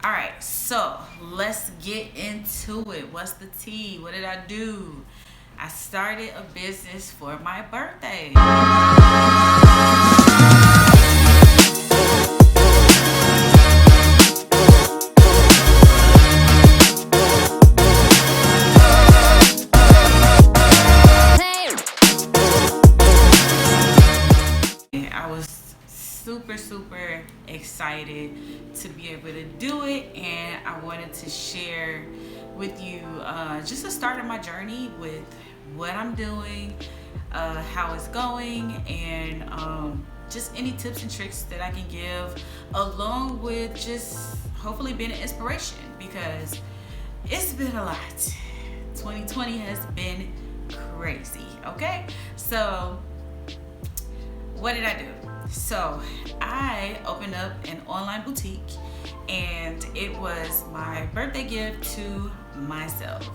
All right, so let's get into it. What's the tea? What did I do? I started a business for my birthday. I was super excited to be able to do it, and I wanted to share with you just the start of my journey with what I'm doing, how it's going, and just any tips and tricks that I can give, along with just hopefully being an inspiration, because it's been a lot. 2020 has been crazy. Okay, so what did I do? So I opened up an online boutique, and it was my birthday gift to myself.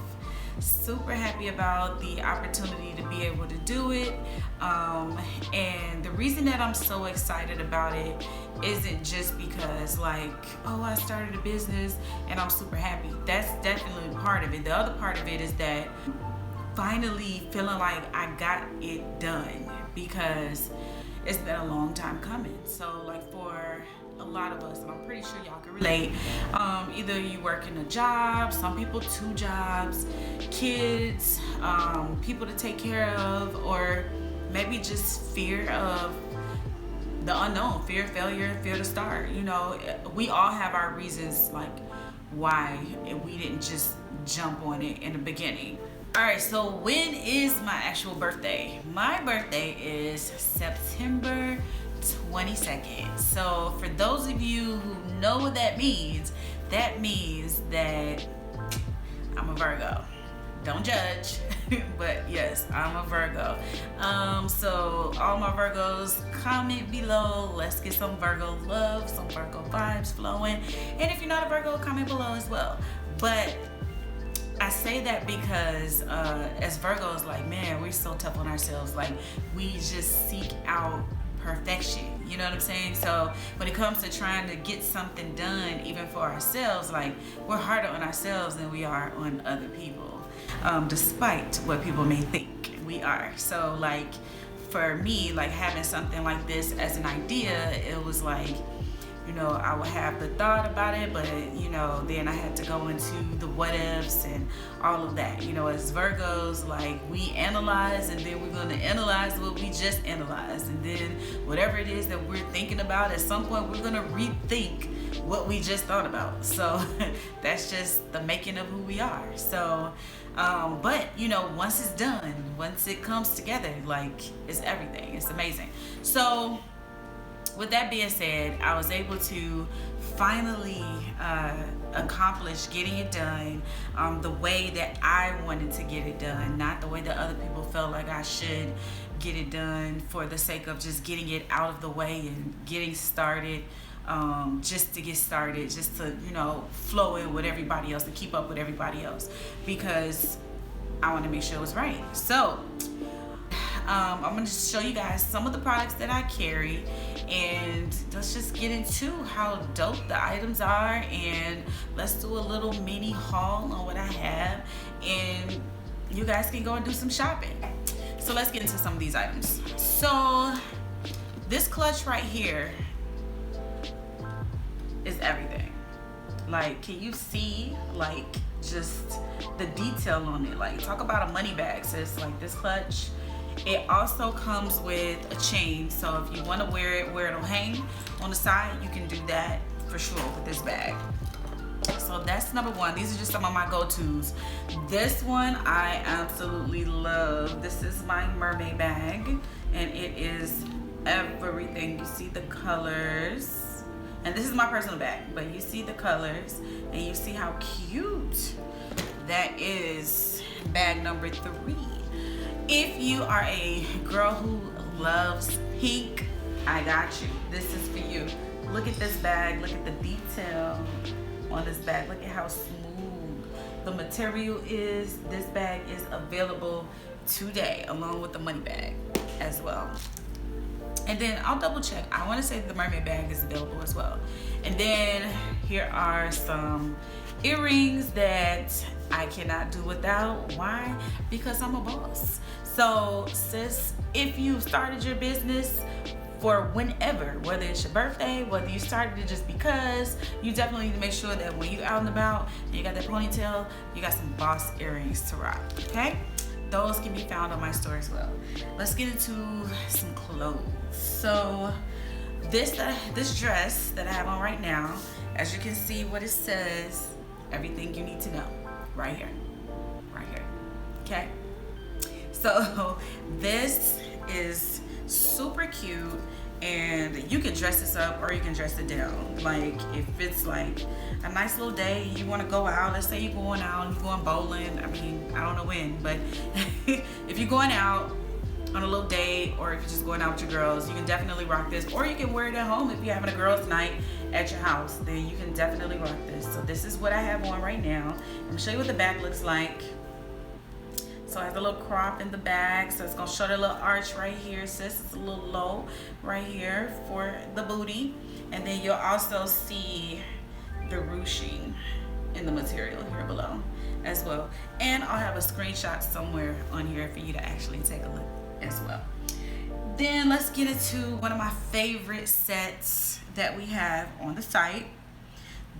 Super happy about the opportunity to be able to do it. And the reason that I'm so excited about it isn't just because, like, oh, I started a business and I'm super happy. That's definitely part of it. The other part of it is that finally feeling like I got it done, because it's been a long time coming. So, like, for a lot of us, and I'm pretty sure y'all can relate, either you work in a job, some people 2 jobs, kids, people to take care of, or maybe just fear of the unknown, fear of failure, fear to start. You know, we all have our reasons, like, why we didn't just jump on it in the beginning. All right, so when is my actual birthday? My birthday is September 22nd. So for those of you who know what that means that I'm a Virgo. Don't judge, but yes, I'm a Virgo. So all my Virgos, comment below. Let's get some Virgo love, some Virgo vibes flowing. And if you're not a Virgo, comment below as well. But I say that because as Virgos, like, man, we're so tough on ourselves. Like, we just seek out perfection. You know what I'm saying? So when it comes to trying to get something done, even for ourselves, like, we're harder on ourselves than we are on other people, despite what people may think we are. So, like, for me, like, having something like this as an idea, it was like, you know, I would have the thought about it, but, you know, then I had to go into the what ifs and all of that. You know, as Virgos, like, we analyze, and then we're going to analyze what we just analyzed. And then whatever it is that we're thinking about, at some point, we're going to rethink what we just thought about. So that's just the making of who we are. So, but, you know, once it's done, once it comes together, like, it's everything. It's amazing. So with that being said, I was able to finally accomplish getting it done the way that I wanted to get it done, not the way that other people felt like I should get it done, for the sake of just getting it out of the way and getting started, just to get started, just to, you know, flow in with everybody else, to keep up with everybody else, because I want to make sure it was right. So I'm going to show you guys some of the products that I carry, and let's just get into how dope the items are, and let's do a little mini haul on what I have, and you guys can go and do some shopping. So let's get into some of these items. So this clutch right here is everything. Like, can you see, like, just the detail on it? Like, talk about a money bag, sis. Like, this clutch, it also comes with a chain, so if you want to wear it where it'll hang on the side, you can do that for sure with this bag. So that's number one. These are just some of my go-tos. This one I absolutely love. This is my mermaid bag, and it is everything. You see the colors, and this is my personal bag, but you see the colors, and you see how cute that is. Bag number 3. If you are a girl who loves pink, I got you. This is for you. Look at this bag. Look at the detail on this bag. Look at how smooth the material is. This bag is available today, along with the money bag as well. And then I'll double check. I want to say the mermaid bag is available as well. And then here are some earrings that I cannot do without. Why? Because I'm a boss. So sis, if you started your business for whenever, whether it's your birthday, whether you started it just because, you definitely need to make sure that when you out and about and you got that ponytail, you got some boss earrings to rock, okay? Those can be found on my store as well. Let's get into some clothes. So this dress that I have on right now, as you can see what it says, everything you need to know, right here, okay? So this is super cute, and you can dress this up or you can dress it down. Like if it's like a nice little day, you want to go out, let's say you're going out, you're going bowling, I mean, I don't know when, but if you're going out on a little date, or if you're just going out with your girls, you can definitely rock this. Or you can wear it at home if you're having a girls night at your house, then you can definitely rock this. So this is what I have on right now. I'm gonna show you what the back looks like. So I have a little crop in the back, so it's gonna show the little arch right here, sis. It's a little low right here for the booty. And then you'll also see the ruching in the material here below as well. And I'll have a screenshot somewhere on here for you to actually take a look as well. Then let's get into one of my favorite sets that we have on the site.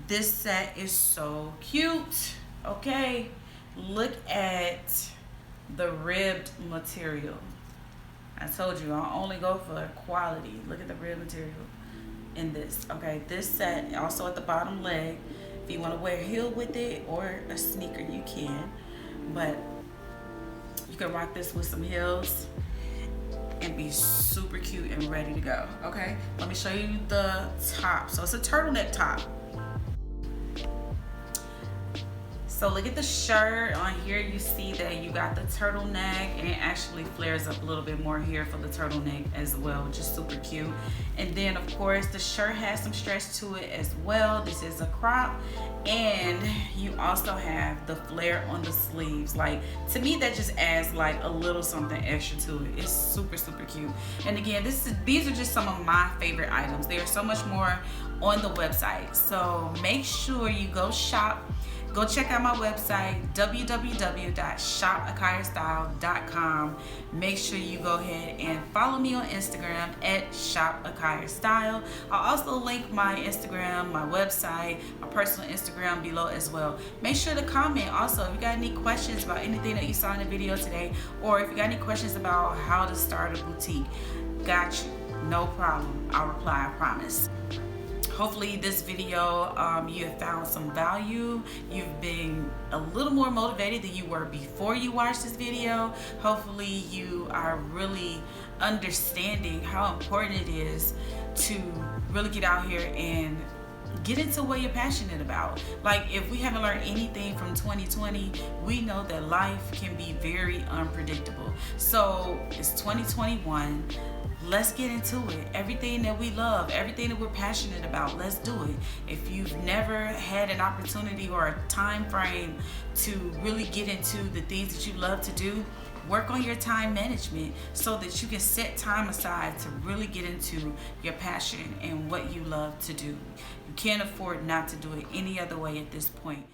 This set is so cute, okay? Look at the ribbed material. I told you I only go for quality. Look at the ribbed material in this, okay? This set also at the bottom leg, if you want to wear a heel with it or a sneaker, you can, but you can rock this with some heels and be super cute and ready to go, okay? Let me show you the top. So it's a turtleneck top. So look at the shirt on here. You see that you got the turtleneck, and it actually flares up a little bit more here for the turtleneck as well, which is super cute. And then of course the shirt has some stretch to it as well. This is a crop, and you also have the flare on the sleeves. Like, to me, that just adds like a little something extra to it. It's super, super cute. And again, these are just some of my favorite items. There's so much more on the website. So make sure you go shop. Go check out my website, www.shopakayastyle.com. Make sure you go ahead and follow me on Instagram at shopakayastyle. I'll also link my Instagram, my website, my personal Instagram below as well. Make sure to comment also if you got any questions about anything that you saw in the video today, or if you got any questions about how to start a boutique. Got you, no problem. I'll reply, I promise. Hopefully this video, you have found some value. You've been a little more motivated than you were before you watched this video. Hopefully you are really understanding how important it is to really get out here and get into what you're passionate about. Like, if we haven't learned anything from 2020, we know that life can be very unpredictable. So it's 2021. Let's get into it. Everything that we love, everything that we're passionate about, let's do it. If you've never had an opportunity or a time frame to really get into the things that you love to do, work on your time management so that you can set time aside to really get into your passion and what you love to do. You can't afford not to do it any other way at this point.